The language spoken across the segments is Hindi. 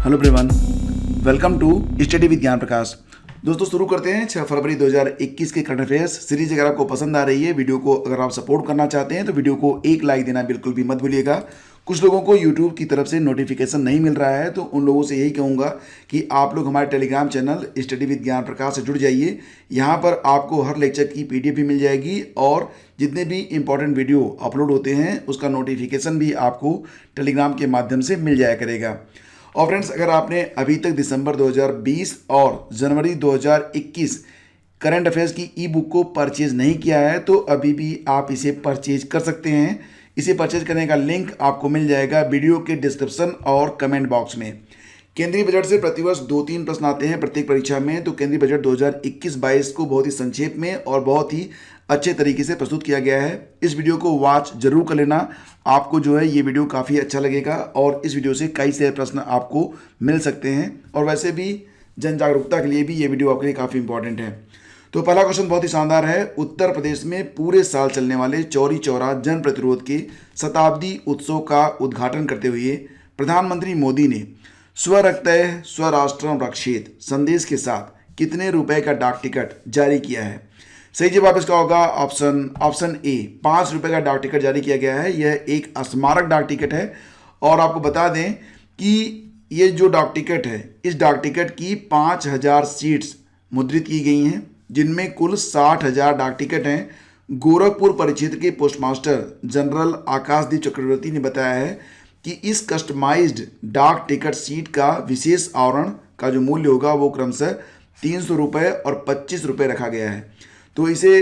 Hello everyone, welcome to study with Gyan Prakash. दोस्तों शुरू करते हैं 6 फरवरी 2021 के करंट अफेयर्स सीरीज। अगर आपको पसंद आ रही है वीडियो को, अगर आप सपोर्ट करना चाहते हैं तो वीडियो को एक लाइक देना बिल्कुल भी मत भूलिएगा। कुछ लोगों को यूट्यूब की तरफ से नोटिफिकेशन नहीं मिल रहा है, तो उन लोगों से यही कहूँगा कि आप लोग हमारे Telegram channel study with Gyan प्रकाश से जुड़ जाइए। यहाँ पर आपको हर लेक्चर की PDF भी मिल जाएगी और जितने भी इंपॉर्टेंट वीडियो अपलोड होते हैं उसका नोटिफिकेशन भी आपको टेलीग्राम के माध्यम से मिल जाया करेगा। और फ्रेंड्स, अगर आपने अभी तक दिसंबर 2020 और जनवरी 2021 करंट अफेयर्स की ई बुक को परचेज नहीं किया है तो अभी भी आप इसे परचेज कर सकते हैं। इसे परचेज करने का लिंक आपको मिल जाएगा वीडियो के डिस्क्रिप्शन और कमेंट बॉक्स में। केंद्रीय बजट से प्रतिवर्ष 2-3 प्रश्न आते हैं प्रत्येक परीक्षा में, तो केंद्रीय बजट 2021-22 को बहुत ही संक्षेप में और बहुत ही अच्छे तरीके से प्रस्तुत किया गया है। इस वीडियो को वॉच जरूर कर लेना, आपको जो है ये वीडियो काफ़ी अच्छा लगेगा और इस वीडियो से कई सारे प्रश्न आपको मिल सकते हैं। और वैसे भी जन जागरूकता के लिए भी ये वीडियो आपके लिए काफ़ी इंपॉर्टेंट है। तो पहला क्वेश्चन बहुत ही शानदार है। उत्तर प्रदेश में पूरे साल चलने वाले चौरी चौरा जन प्रतिरोध के शताब्दी उत्सव का उद्घाटन करते हुए प्रधानमंत्री मोदी ने स्व रक्तय स्वराष्ट्रम रक्षेत संदेश के साथ कितने रुपए का डाक टिकट जारी किया है? सही जवाब इसका होगा ऑप्शन ए, 5 रुपए का डाक टिकट जारी किया गया है। यह एक स्मारक डाक टिकट है और आपको बता दें कि ये जो डाक टिकट है, इस डाक टिकट की 5000 सीट्स मुद्रित की गई हैं, जिनमें कुल 60,000 डाक टिकट हैं। गोरखपुर परिक्षेत्र के पोस्टमास्टर जनरल आकाशदीप चक्रवर्ती ने बताया है कि इस कस्टमाइज्ड डाक टिकट सीट का विशेष आवरण का जो मूल्य होगा वो क्रमशः 300 रुपये और 25 रुपये रखा गया है। तो इसे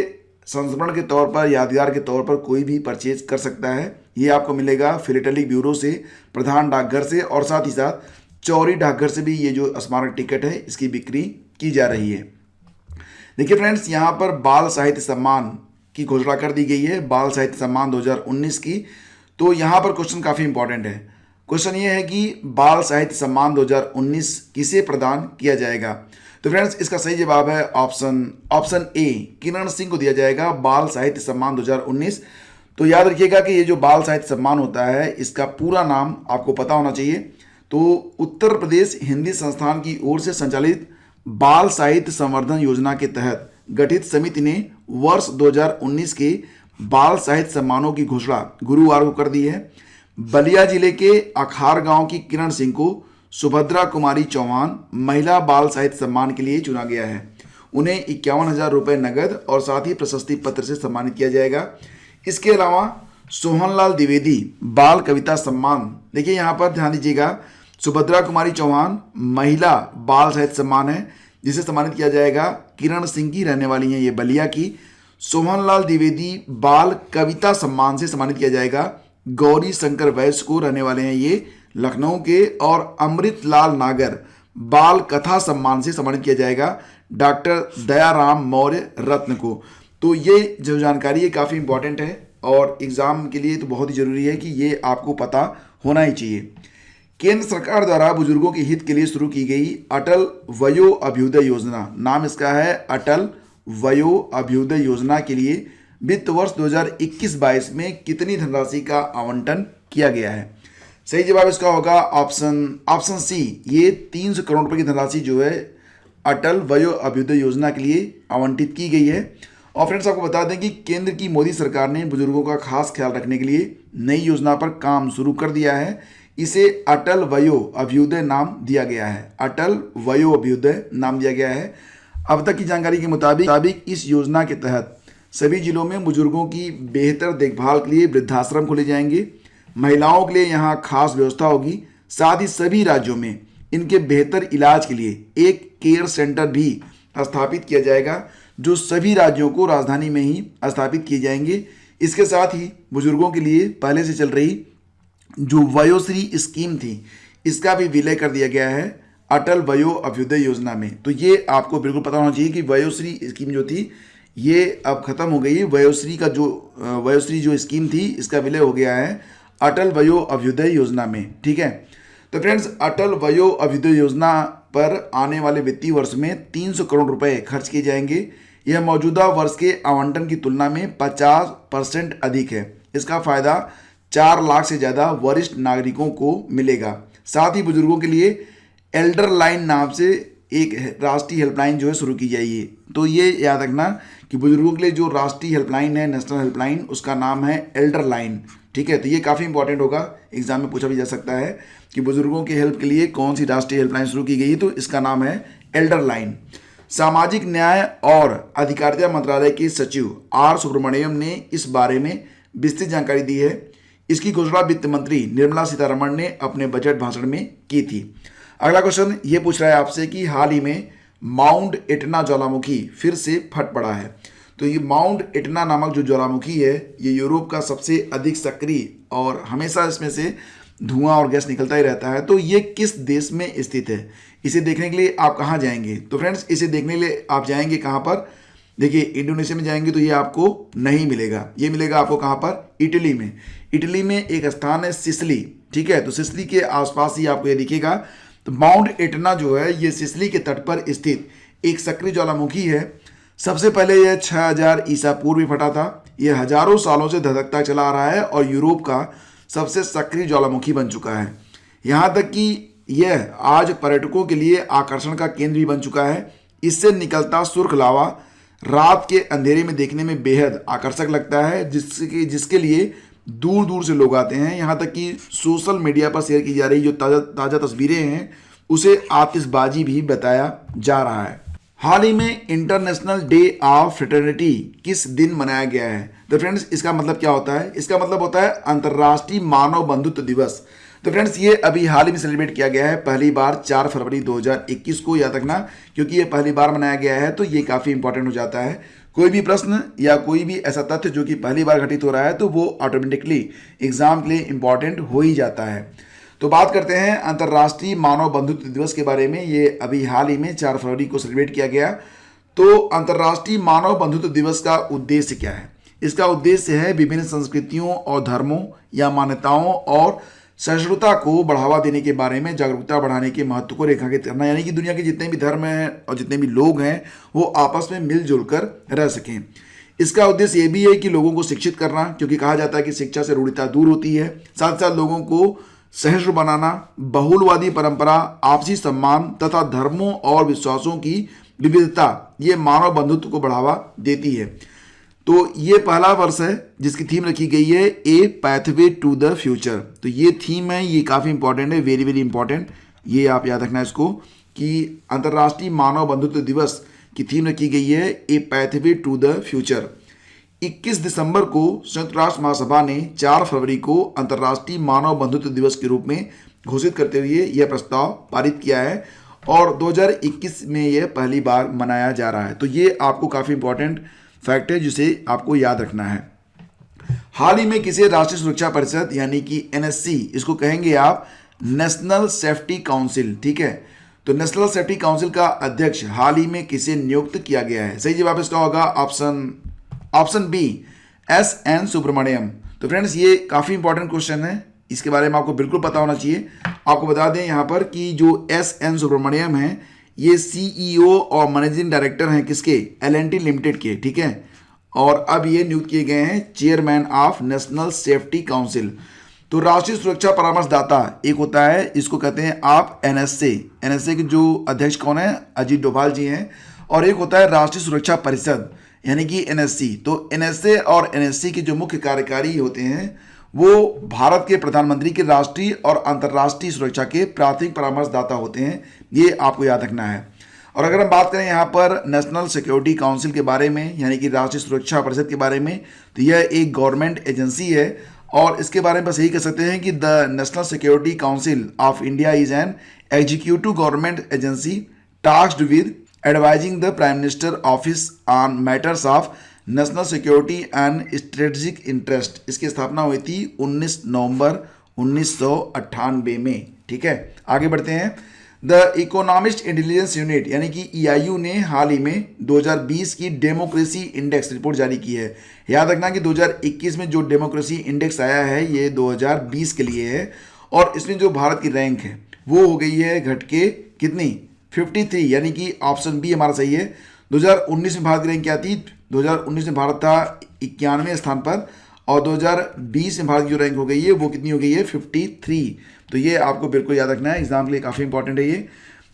संस्मरण के तौर पर, यादगार के तौर पर कोई भी परचेज कर सकता है। ये आपको मिलेगा फिलेटलिक ब्यूरो से, प्रधान डाकघर से और साथ ही साथ चौरी डाकघर से भी ये जो स्मारक टिकट है इसकी बिक्री की जा रही है। देखिए फ्रेंड्स, यहाँ पर बाल साहित्य सम्मान की घोषणा कर दी गई है, बाल साहित्य सम्मान 2019 की। तो यहाँ पर क्वेश्चन काफ़ी इंपॉर्टेंट है। क्वेश्चन ये है कि बाल साहित्य सम्मान 2019 किसे प्रदान किया जाएगा? तो फ्रेंड्स, इसका सही जवाब है ऑप्शन ए, किरण सिंह को दिया जाएगा बाल साहित्य सम्मान 2019। तो याद रखिएगा कि ये जो बाल साहित्य सम्मान होता है इसका पूरा नाम आपको पता होना चाहिए। तो उत्तर प्रदेश हिंदी संस्थान की ओर से संचालित बाल साहित्य संवर्धन योजना के तहत गठित समिति ने वर्ष 2019 के बाल साहित्य सम्मानों की घोषणा गुरुवार को कर दी है। बलिया जिले के अखार गांव की किरण सिंह को सुभद्रा कुमारी चौहान महिला बाल साहित्य सम्मान के लिए चुना गया है। उन्हें 51,000 रुपये नगद और साथ ही प्रशस्ति पत्र से सम्मानित किया जाएगा। इसके अलावा सोहनलाल द्विवेदी बाल कविता सम्मान, देखिए यहाँ पर ध्यान दीजिएगा, सुभद्रा कुमारी चौहान महिला बाल साहित्य सम्मान है जिसे सम्मानित किया जाएगा। किरण सिंह की रहने वाली हैं ये बलिया की। सोहनलाल द्विवेदी बाल कविता सम्मान से सम्मानित किया जाएगा। गौरी शंकर वैश्य को रहने वाले हैं ये लखनऊ के। और अमृतलाल नागर बाल कथा सम्मान से सम्मानित किया जाएगा डॉक्टर दयाराम मौर्य रत्न को। तो ये जो जानकारी है काफ़ी इंपॉर्टेंट है और एग्जाम के लिए तो बहुत ही जरूरी है कि ये आपको पता होना ही चाहिए। केंद्र सरकार द्वारा बुजुर्गों के हित के लिए शुरू की गई अटल वयो अभ्युदय योजना, नाम इसका है अटल वयो अभ्युदय योजना के लिए वित्त वर्ष 2021-22 में कितनी धनराशि का आवंटन किया गया है? सही जवाब इसका होगा ऑप्शन सी, ये 300 करोड़ रुपए की धनराशि जो है अटल वयो अभ्युदय योजना के लिए आवंटित की गई है। और फ्रेंड्स, आपको बता दें कि केंद्र की मोदी सरकार ने बुजुर्गों का खास ख्याल रखने के लिए नई योजना पर काम शुरू कर दिया है। इसे अटल वयो अभ्युदय नाम दिया गया है, अटल वयो अभ्युदय नाम दिया गया है। अब तक की जानकारी के मुताबिक इस योजना के तहत सभी जिलों में बुजुर्गों की बेहतर देखभाल के लिए वृद्धाश्रम खोले जाएंगे। महिलाओं के लिए यहाँ खास व्यवस्था होगी। साथ ही सभी राज्यों में इनके बेहतर इलाज के लिए एक केयर सेंटर भी स्थापित किया जाएगा, जो सभी राज्यों को राजधानी में ही स्थापित किए जाएंगे। इसके साथ ही बुजुर्गों के लिए पहले से चल रही जो वयोश्री स्कीम थी इसका भी विलय कर दिया गया है अटल वयो अभ्युदय योजना में। तो ये आपको बिल्कुल पता होना चाहिए कि वयोश्री स्कीम जो थी ये अब खत्म हो गई है। वयोश्री जो स्कीम थी इसका विलय हो गया है अटल वयो अभ्युदय योजना में। ठीक है, तो फ्रेंड्स, अटल वयो अभ्युदय योजना पर आने वाले वित्तीय वर्ष में 300 करोड़ रुपए खर्च किए जाएंगे। यह मौजूदा वर्ष के आवंटन की तुलना में 50% अधिक है। इसका फायदा 4 लाख से ज़्यादा वरिष्ठ नागरिकों को मिलेगा। साथ ही बुजुर्गों के लिए एल्डर लाइन नाम से एक राष्ट्रीय हेल्पलाइन जो है शुरू की जाएगी। तो ये याद रखना कि बुजुर्गों के लिए जो राष्ट्रीय हेल्पलाइन है, नेशनल हेल्पलाइन, उसका नाम है एल्डर लाइन। ठीक है, तो ये काफ़ी इंपॉर्टेंट होगा, एग्जाम में पूछा भी जा सकता है कि बुजुर्गों की हेल्प के लिए कौन सी राष्ट्रीय हेल्पलाइन शुरू की गई, तो इसका नाम है एल्डर लाइन। सामाजिक न्याय और अधिकारिता मंत्रालय के सचिव आर सुब्रमण्यम ने इस बारे में विस्तृत जानकारी दी है। इसकी घोषणा वित्त मंत्री निर्मला सीतारमण ने अपने बजट भाषण में की थी। अगला क्वेश्चन ये पूछ रहा है आपसे कि हाल ही में माउंट एटना ज्वालामुखी फिर से फट पड़ा है। तो ये माउंट एटना नामक जो ज्वालामुखी है, ये यूरोप का सबसे अधिक सक्रिय और हमेशा इसमें से धुआं और गैस निकलता ही रहता है। तो ये किस देश में स्थित है, इसे देखने के लिए आप कहाँ जाएंगे? तो फ्रेंड्स, इसे देखने के लिए आप जाएंगे कहाँ पर? देखिए, इंडोनेशिया में जाएंगे तो ये आपको नहीं मिलेगा, ये मिलेगा आपको कहाँ पर? इटली में। इटली में एक स्थान है सिसिली। ठीक है, तो सिसिली के आसपास ही आपको ये दिखेगा। तो माउंट एटना जो है ये सिसिली के तट पर स्थित एक सक्रिय ज्वालामुखी है। सबसे पहले यह 6000 ईसा पूर्व में फटा था। यह हजारों सालों से धधकता चला आ रहा है और यूरोप का सबसे सक्रिय ज्वालामुखी बन चुका है। यहाँ तक कि यह आज पर्यटकों के लिए आकर्षण का केंद्र भी बन चुका है। इससे निकलता सुर्ख लावा रात के अंधेरे में देखने में बेहद आकर्षक लगता है, जिसके लिए दूर दूर से लोग आते हैं। यहाँ तक कि सोशल मीडिया पर शेयर की जा रही जो ताज़ा तस्वीरें हैं उसे आतिशबाजी भी बताया जा रहा है। हाल ही में इंटरनेशनल डे ऑफ फ्रेटर्निटी किस दिन मनाया गया है? तो फ्रेंड्स, इसका मतलब क्या होता है? इसका मतलब होता है अंतर्राष्ट्रीय मानव बंधुत्व दिवस। तो फ्रेंड्स, ये अभी हाल ही में सेलिब्रेट किया गया है, पहली बार 4 फरवरी 2021 को, याद रखना, क्योंकि ये पहली बार मनाया गया है तो ये काफ़ी इंपॉर्टेंट हो जाता है। कोई भी प्रश्न या कोई भी ऐसा तथ्य जो कि पहली बार घटित हो रहा है तो वो ऑटोमेटिकली एग्जाम के लिए इंपॉर्टेंट हो ही जाता है। तो बात करते हैं अंतर्राष्ट्रीय मानव बंधुत्व दिवस के बारे में। ये अभी हाल ही में 4 फरवरी को सेलिब्रेट किया गया। तो अंतर्राष्ट्रीय मानव बंधुत्व दिवस का उद्देश्य क्या है? इसका उद्देश्य है विभिन्न संस्कृतियों और धर्मों या मान्यताओं और सहिष्णुता को बढ़ावा देने के बारे में जागरूकता बढ़ाने के महत्व को रेखांकित करना, यानी कि दुनिया के जितने भी धर्म हैं और जितने भी लोग हैं वो आपस में मिलजुल कर रह सकें। इसका उद्देश्य ये भी है कि लोगों को शिक्षित करना, क्योंकि कहा जाता है कि शिक्षा से रूढ़िता दूर होती है। साथ साथ लोगों को सहिष्णु बनाना, बहुलवादी परंपरा, आपसी सम्मान तथा धर्मों और विश्वासों की विविधता, ये मानव बंधुत्व को बढ़ावा देती है। तो ये पहला वर्ष है जिसकी थीम रखी गई है ए पैथवे टू द फ्यूचर। तो ये थीम है, ये काफ़ी इंपॉर्टेंट है, वेरी वेरी इंपॉर्टेंट। ये आप याद रखना इसको कि अंतर्राष्ट्रीय मानव बंधुत्व दिवस की थीम रखी गई है ए पैथवे टू द फ्यूचर। 21 दिसंबर को संयुक्त राष्ट्र महासभा ने 4 फरवरी को अंतर्राष्ट्रीय मानव बंधुत्व दिवस के रूप में घोषित करते हुए यह प्रस्ताव पारित किया है और 2021 में यह पहली बार मनाया जा रहा है। तो ये आपको काफ़ी इंपॉर्टेंट फैक्ट है जिसे आपको याद रखना है। हाल ही में किसी राष्ट्रीय सुरक्षा परिषद यानी कि एनएससी, इसको कहेंगे आप नेशनल सेफ्टी काउंसिल। ठीक है, तो नेशनल सेफ्टी काउंसिल का अध्यक्ष हाल ही में किसे नियुक्त किया गया है? सही जवाब इसका होगा ऑप्शन बी, एस.एन. सुब्रमण्यम। तो फ्रेंड्स, ये काफ़ी इंपॉर्टेंट क्वेश्चन है, इसके बारे में आपको बिल्कुल पता होना चाहिए। आपको बता दें यहाँ पर कि जो एस.एन. सुब्रमण्यम है ये सीईओ और मैनेजिंग डायरेक्टर हैं किसके? एल&टी लिमिटेड के। ठीक है, और अब ये नियुक्त किए गए हैं chairman of national safety council. तो राष्ट्रीय सुरक्षा परामर्शदाता एक होता है, इसको कहते हैं आप एनएसए। एनएसए के जो अध्यक्ष कौन है? अजीत डोभाल जी हैं। और एक होता है राष्ट्रीय सुरक्षा परिषद यानी कि एनएससी। तो एनएसए और एनएससी के जो मुख्य कार्यकारी होते हैं वो भारत के प्रधानमंत्री के राष्ट्रीय और अंतर्राष्ट्रीय सुरक्षा के प्राथमिक परामर्शदाता होते हैं। ये आपको याद रखना है। और अगर हम बात करें यहाँ पर नेशनल सिक्योरिटी काउंसिल के बारे में यानी कि राष्ट्रीय सुरक्षा परिषद के बारे में, तो यह एक गवर्नमेंट एजेंसी है और इसके बारे में बस यही कह सकते हैं कि the National Security Council of India is an executive government agency tasked with advising the Prime Minister Office on matters of national security and strategic interest. इसकी स्थापना हुई थी 19 नवंबर 1998 में। ठीक है, आगे बढ़ते हैं। द इकोनॉमिस्ट इंटेलिजेंस यूनिट यानी कि ईआईयू ने हाल ही में 2020 की डेमोक्रेसी इंडेक्स रिपोर्ट जारी की है। याद रखना कि 2021 में जो डेमोक्रेसी इंडेक्स आया है ये 2020 के लिए है और इसमें जो भारत की रैंक है वो हो गई है घट के कितनी? 53, यानी कि ऑप्शन बी हमारा सही है। 2019 में भारत की रैंक क्या थी? 2019 में भारत था 91वें स्थान पर और 2020 में भारत की जो रैंक हो गई है वो कितनी हो गई है 53। तो ये आपको बिल्कुल याद रखना है, एग्जाम के लिए काफ़ी इंपॉर्टेंट है ये।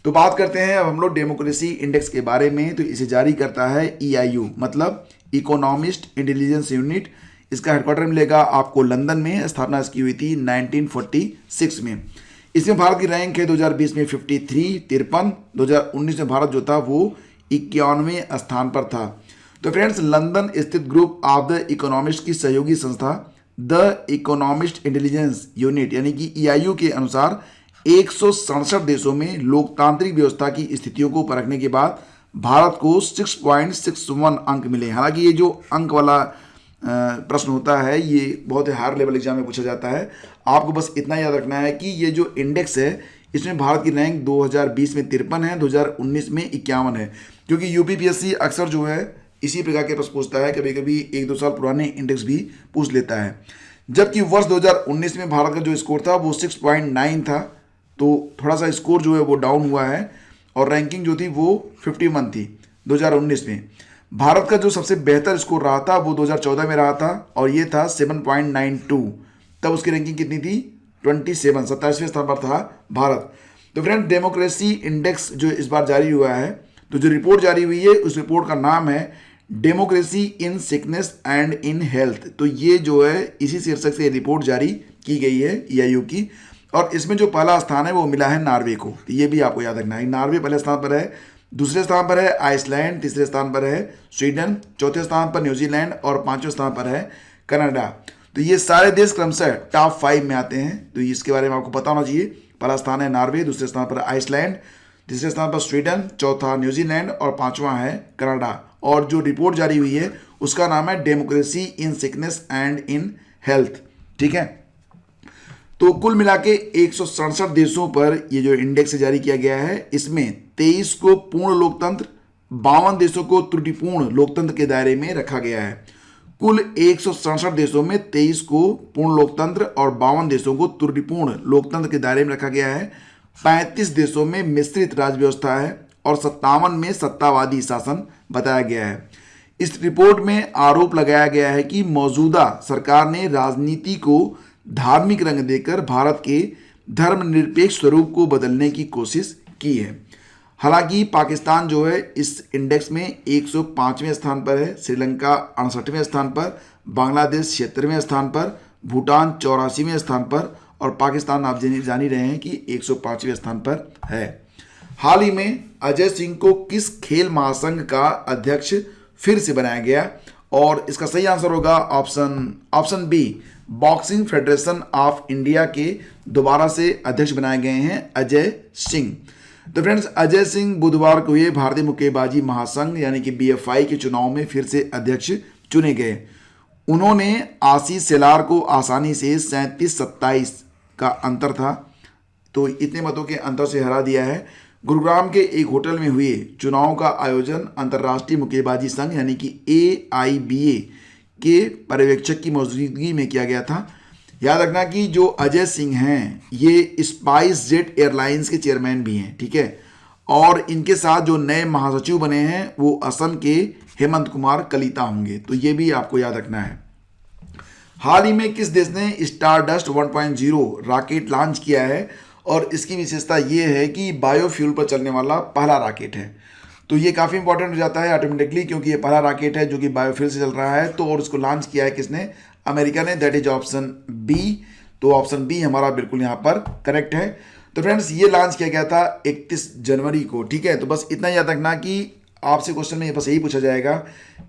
तो बात करते हैं अब हम लोग डेमोक्रेसी इंडेक्स के बारे में। तो इसे जारी करता है EIU, मतलब इकोनॉमिस्ट इंटेलिजेंस यूनिट। इसका हेडक्वार्टर मिलेगा आपको लंदन में, स्थापना इसकी हुई थी 1946 में। इसमें भारत की रैंक है 2020 में 53। 2019 में भारत जो था वो 91वें स्थान पर था। तो फ्रेंड्स, लंदन स्थित ग्रुप ऑफ द इकोनॉमिस्ट की सहयोगी संस्था द इकोनॉमिस्ट इंटेलिजेंस यूनिट यानी कि EIU के अनुसार 167 देशों में लोकतांत्रिक व्यवस्था की स्थितियों को परखने के बाद भारत को 6.61 अंक मिले। हालांकि ये जो अंक वाला प्रश्न होता है ये बहुत ही हायर लेवल एग्जाम में पूछा जाता है। आपको बस इतना याद रखना है कि ये जो इंडेक्स है इसमें भारत की रैंक 2020 में 53 है, 2019 में 51 है। क्योंकि UPPSC अक्सर जो है इसी प्रकार के प्रश्न पूछता है, कभी कभी 1-2 साल पुराने इंडेक्स भी पूछ लेता है। जबकि वर्ष 2019 में भारत का जो स्कोर था वो 6.9 था, तो थोड़ा सा स्कोर जो है वो डाउन हुआ है और रैंकिंग जो थी वो 51 थी 2019 में। भारत का जो सबसे बेहतर स्कोर रहा था वो 2014 में रहा था और ये था 7.92। तब उसकी रैंकिंग कितनी थी 27वें स्थान पर था भारत। तो फ्रेंड, डेमोक्रेसी इंडेक्स जो इस बार जारी हुआ है, तो जो रिपोर्ट जारी हुई है उस रिपोर्ट का नाम है democracy in sickness and in health. तो ये जो है इसी शीर्षक से रिपोर्ट जारी की गई है EIU की, और इसमें जो पहला स्थान है वो मिला है नॉर्वे को। तो ये भी आपको याद रखना है, नॉर्वे पहले स्थान पर है, दूसरे स्थान पर है आइसलैंड, तीसरे स्थान पर है स्वीडन, चौथे स्थान पर न्यूजीलैंड और पांचवें स्थान पर है कनाडा। तो ये सारे देश क्रमशः टॉप 5 में आते हैं, तो इसके बारे में आपको पता होना चाहिए। पहला स्थान है नॉर्वे, दूसरे स्थान पर आइसलैंड, तीसरे स्थान पर स्वीडन, चौथा न्यूजीलैंड और पांचवा है कनाडा। और जो रिपोर्ट जारी हुई है उसका नाम है democracy in sickness and in health. ठीक है, तो कुल मिला के 167 देशों पर ये जो इंडेक्स जारी किया गया है, इसमें 23 को पूर्ण लोकतंत्र, 52 देशों को त्रुटिपूर्ण लोकतंत्र के दायरे में रखा गया है। कुल 167 देशों में 23 को पूर्ण लोकतंत्र और 52 देशों को त्रुटिपूर्ण लोकतंत्र के दायरे में रखा गया है। 35 देशों में मिश्रित राज व्यवस्था है और 57 में सत्तावादी शासन बताया गया है। इस रिपोर्ट में आरोप लगाया गया है कि मौजूदा सरकार ने राजनीति को धार्मिक रंग देकर भारत के धर्मनिरपेक्ष स्वरूप को बदलने की कोशिश की है। हालांकि पाकिस्तान जो है इस इंडेक्स में 105वें स्थान पर है, श्रीलंका 68वें स्थान पर, बांग्लादेश 76वें स्थान पर, भूटान 84वें स्थान पर और पाकिस्तान आप जान ही रहे हैं कि 105वें स्थान पर है। हाल ही में अजय सिंह को किस खेल महासंघ का अध्यक्ष फिर से बनाया गया? और इसका सही आंसर होगा option b, boxing federation of India के दोबारा से अध्यक्ष बनाए गए हैं अजय सिंह। तो फ्रेंड्स, अजय सिंह बुधवार को ये भारतीय मुक्केबाजी महासंघ यानी कि BFI के चुनाव में फिर से अध्यक्ष चुने गए। उन्होंने आशीष सेलार को आसानी से 37-27 का अंतर था, तो इतने मतों के अंतर से हरा दिया है। गुरुग्राम के एक होटल में हुए चुनाव का आयोजन अंतर्राष्ट्रीय मुक्केबाजी संघ यानी कि AIBA के पर्यवेक्षक की मौजूदगी में किया गया था। याद रखना कि जो अजय सिंह हैं ये स्पाइस जेट एयरलाइंस के चेयरमैन भी हैं, ठीक है। और इनके साथ जो नए महासचिव बने हैं वो असम के हेमंत कुमार कलिता होंगे, तो ये भी आपको याद रखना है। हाल ही में किस देश ने स्टारडस्ट 1.0 रॉकेट लॉन्च किया है? और इसकी विशेषता ये है कि बायोफ्यूल पर चलने वाला पहला रॉकेट है। तो ये काफ़ी इंपॉर्टेंट हो जाता है ऑटोमेटिकली, क्योंकि ये पहला रॉकेट है जो कि बायोफ्यूल से चल रहा है। तो और इसको लॉन्च किया है किसने? अमेरिका ने, दैट इज ऑप्शन बी। तो ऑप्शन बी हमारा बिल्कुल यहाँ पर करेक्ट है। तो फ्रेंड्स, ये लॉन्च किया गया था 31 जनवरी को, ठीक है। तो बस इतना याद रखना कि आपसे क्वेश्चन में बस यही पूछा जाएगा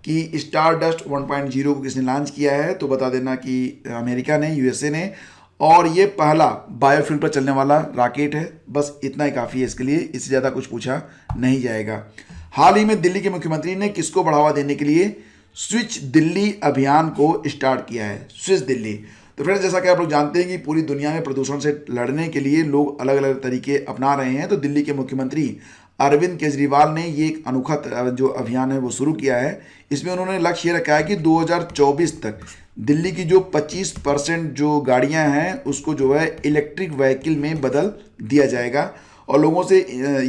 कि स्टारडस्ट 1.0 को किसने लॉन्च किया है, तो बता देना कि अमेरिका ने, USA ने। और ये पहला बायोफ्यूल पर चलने वाला रॉकेट है। बस इतना ही काफ़ी है इसके लिए, इससे ज़्यादा कुछ पूछा नहीं जाएगा। हाल ही में दिल्ली के मुख्यमंत्री ने किसको बढ़ावा देने के लिए स्विच दिल्ली अभियान को स्टार्ट किया है? स्विच दिल्ली। तो फ्रेंड्स, जैसा कि आप लोग जानते हैं कि पूरी दुनिया में प्रदूषण से लड़ने के लिए लोग अलग अलग तरीके अपना रहे हैं। तो दिल्ली के मुख्यमंत्री अरविंद केजरीवाल ने ये एक अनोखा जो अभियान है वो शुरू किया है। इसमें उन्होंने लक्ष्य ये रखा है कि 2024 तक दिल्ली की जो 25% जो गाड़ियां हैं उसको जो है इलेक्ट्रिक व्हीकल में बदल दिया जाएगा। और लोगों से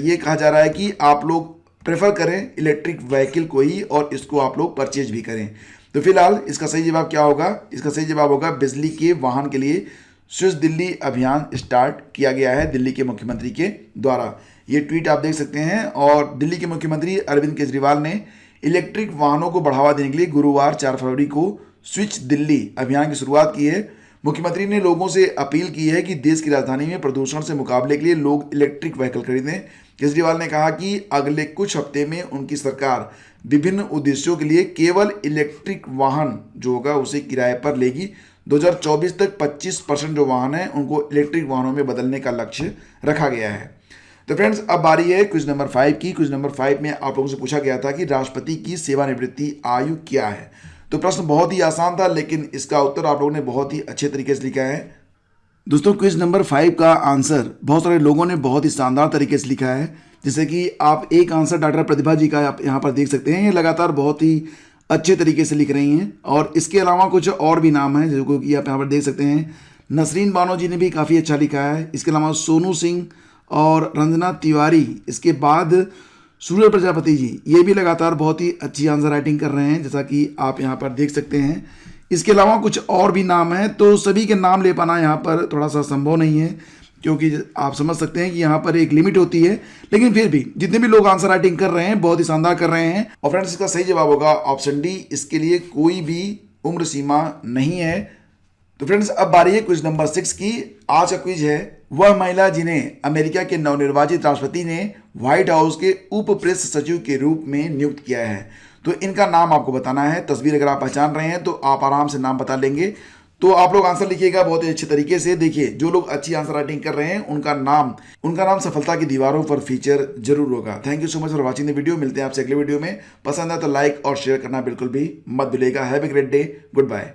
ये कहा जा रहा है कि आप लोग प्रेफर करें इलेक्ट्रिक व्हीकल को ही और इसको आप लोग परचेज भी करें। तो फिलहाल इसका सही जवाब क्या होगा? इसका सही जवाब होगा बिजली के वाहन के लिए स्विच दिल्ली अभियान स्टार्ट किया गया है दिल्ली के मुख्यमंत्री के द्वारा। ये ट्वीट आप देख सकते हैं। और दिल्ली के मुख्यमंत्री अरविंद केजरीवाल ने इलेक्ट्रिक वाहनों को बढ़ावा देने के लिए गुरुवार 4 फरवरी को स्विच दिल्ली अभियान की शुरुआत की है। मुख्यमंत्री ने लोगों से अपील की है कि देश की राजधानी में प्रदूषण से मुकाबले के लिए लोग इलेक्ट्रिक व्हीकल खरीदें। केजरीवाल ने कहा कि अगले कुछ हफ्ते में उनकी सरकार विभिन्न उद्देश्यों के लिए केवल इलेक्ट्रिक वाहन जो होगा उसे किराए पर लेगी। 2024 तक 25% जो वाहन हैं उनको इलेक्ट्रिक वाहनों में बदलने का लक्ष्य रखा गया है। तो फ्रेंड्स, अब बारी है क्विज नंबर 5 की। क्विज नंबर 5 में आप लोगों से पूछा गया था कि राष्ट्रपति की सेवानिवृत्ति आयु क्या है। तो प्रश्न बहुत ही आसान था, लेकिन इसका उत्तर आप लोगों ने बहुत ही अच्छे तरीके से लिखा है। दोस्तों, क्विज नंबर 5 का आंसर बहुत सारे लोगों ने बहुत ही शानदार तरीके से लिखा है। जैसे कि आप एक आंसर डॉक्टर प्रतिभा जी का आप यहाँ पर देख सकते हैं। ये लगातार बहुत ही अच्छे तरीके से लिख रही हैं। और इसके अलावा कुछ और भी नाम हैं जो कि आप यहाँ पर देख सकते हैं। नसरीन बानो जी ने भी काफ़ी अच्छा लिखा है। इसके अलावा सोनू सिंह और रंजना तिवारी, इसके बाद सूर्य प्रजापति जी, ये भी लगातार बहुत ही अच्छी आंसर राइटिंग कर रहे हैं, जैसा कि आप यहाँ पर देख सकते हैं। इसके अलावा कुछ और भी नाम हैं, तो सभी के नाम ले पाना यहाँ पर थोड़ा सा संभव नहीं है, क्योंकि आप समझ सकते हैं कि यहाँ पर एक लिमिट होती है। लेकिन फिर भी जितने भी लोग आंसर राइटिंग कर रहे हैं बहुत ही शानदार कर रहे हैं। और फ्रेंड्स, इसका सही जवाब होगा ऑप्शन डी, इसके लिए कोई भी उम्र सीमा नहीं है। तो फ्रेंड्स, अब बारी है क्विज नंबर 6 की। आज का क्विज है वह महिला जिन्हें अमेरिका के नवनिर्वाचित राष्ट्रपति ने व्हाइट हाउस के उप प्रेस सचिव के रूप में नियुक्त किया है। तो इनका नाम आपको बताना है। तस्वीर अगर आप पहचान रहे हैं तो आप आराम से नाम बता लेंगे। तो आप लोग आंसर लिखिएगा बहुत ही अच्छे तरीके से। देखिए, जो लोग अच्छी आंसर राइटिंग कर रहे हैं उनका नाम सफलता की दीवारों पर फीचर जरूर होगा। Thank you so much for watching the video. मिलते हैं आपसे अगले वीडियो में। पसंद आए तो लाइक और शेयर करना बिल्कुल भी मत भूलिएगा। Have a great day. Good bye.